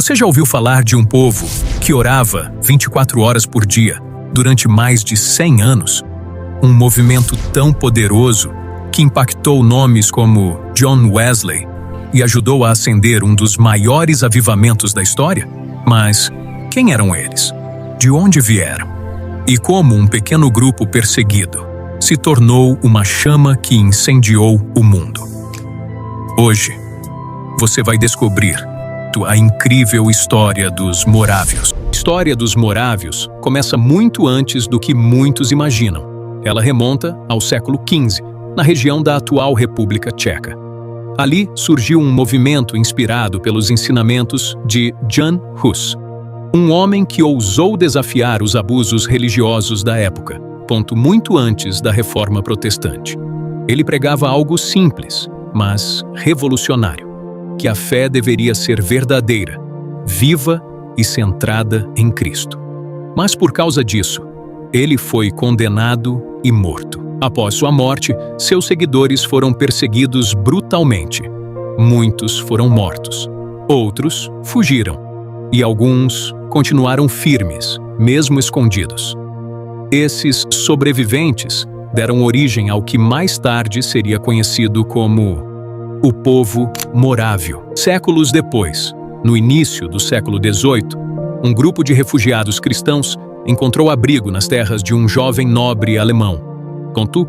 Você já ouviu falar de um povo que orava 24 horas por dia durante mais de 100 anos? Um movimento tão poderoso que impactou nomes como John Wesley e ajudou a acender um dos maiores avivamentos da história? Mas quem eram eles? De onde vieram? E como um pequeno grupo perseguido se tornou uma chama que incendiou o mundo? Hoje, você vai descobrir a incrível história dos Morávios. A história dos Morávios começa muito antes do que muitos imaginam. Ela remonta ao século XV, na região da atual República Tcheca. Ali surgiu um movimento inspirado pelos ensinamentos de Jan Hus, um homem que ousou desafiar os abusos religiosos da época, muito antes da Reforma Protestante. Ele pregava algo simples, mas revolucionário: que a fé deveria ser verdadeira, viva e centrada em Cristo. Mas por causa disso, ele foi condenado e morto. Após sua morte, seus seguidores foram perseguidos brutalmente. Muitos foram mortos, outros fugiram, e alguns continuaram firmes, mesmo escondidos. Esses sobreviventes deram origem ao que mais tarde seria conhecido como o povo morávio. Séculos depois, no início do século XVIII, um grupo de refugiados cristãos encontrou abrigo nas terras de um jovem nobre alemão,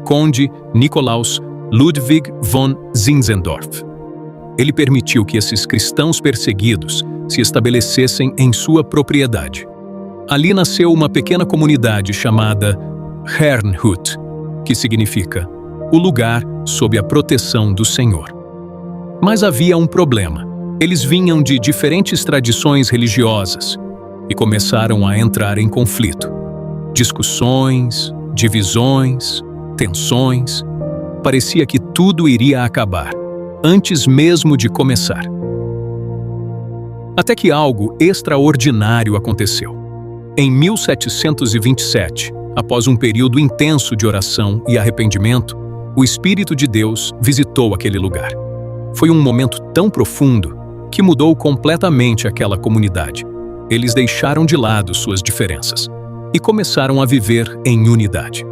Conde Nikolaus Ludwig von Zinzendorf. Ele permitiu que esses cristãos perseguidos se estabelecessem em sua propriedade. Ali nasceu uma pequena comunidade chamada Herrnhut, que significa o lugar sob a proteção do Senhor. Mas havia um problema. Eles vinham de diferentes tradições religiosas e começaram a entrar em conflito. Discussões, divisões, tensões. Parecia que tudo iria acabar, antes mesmo de começar. Até que algo extraordinário aconteceu. Em 1727, após um período intenso de oração e arrependimento, o Espírito de Deus visitou aquele lugar. Foi um momento tão profundo que mudou completamente aquela comunidade. Eles deixaram de lado suas diferenças e começaram a viver em unidade.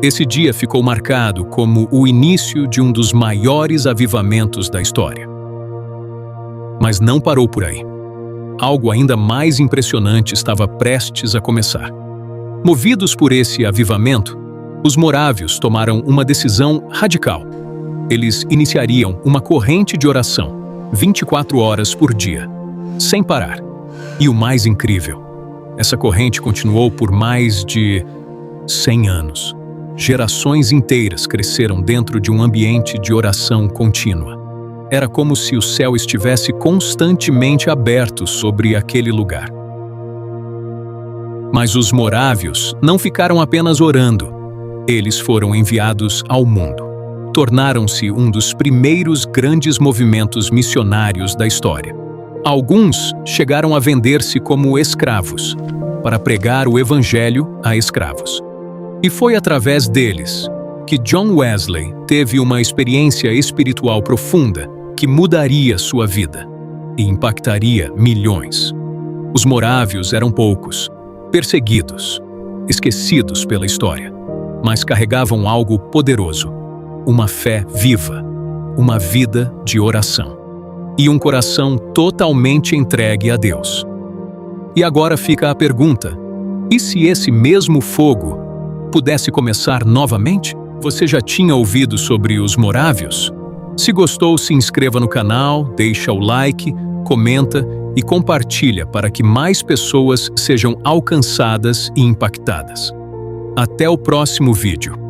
Esse dia ficou marcado como o início de um dos maiores avivamentos da história. Mas não parou por aí. Algo ainda mais impressionante estava prestes a começar. Movidos por esse avivamento, os morávios tomaram uma decisão radical. Eles iniciariam uma corrente de oração 24 horas por dia, sem parar. E o mais incrível, essa corrente continuou por mais de 100 anos. Gerações inteiras cresceram dentro de um ambiente de oração contínua. Era como se o céu estivesse constantemente aberto sobre aquele lugar. Mas os morávios não ficaram apenas orando. Eles foram enviados ao mundo. Tornaram-se um dos primeiros grandes movimentos missionários da história. Alguns chegaram a vender-se como escravos, para pregar o evangelho a escravos. E foi através deles que John Wesley teve uma experiência espiritual profunda que mudaria sua vida e impactaria milhões. Os morávios eram poucos, perseguidos, esquecidos pela história, mas carregavam algo poderoso: uma fé viva, uma vida de oração e um coração totalmente entregue a Deus. E agora fica a pergunta: e se esse mesmo fogo pudesse começar novamente? Você já tinha ouvido sobre os morávios? Se gostou, se inscreva no canal, deixa o like, comenta e compartilha para que mais pessoas sejam alcançadas e impactadas. Até o próximo vídeo.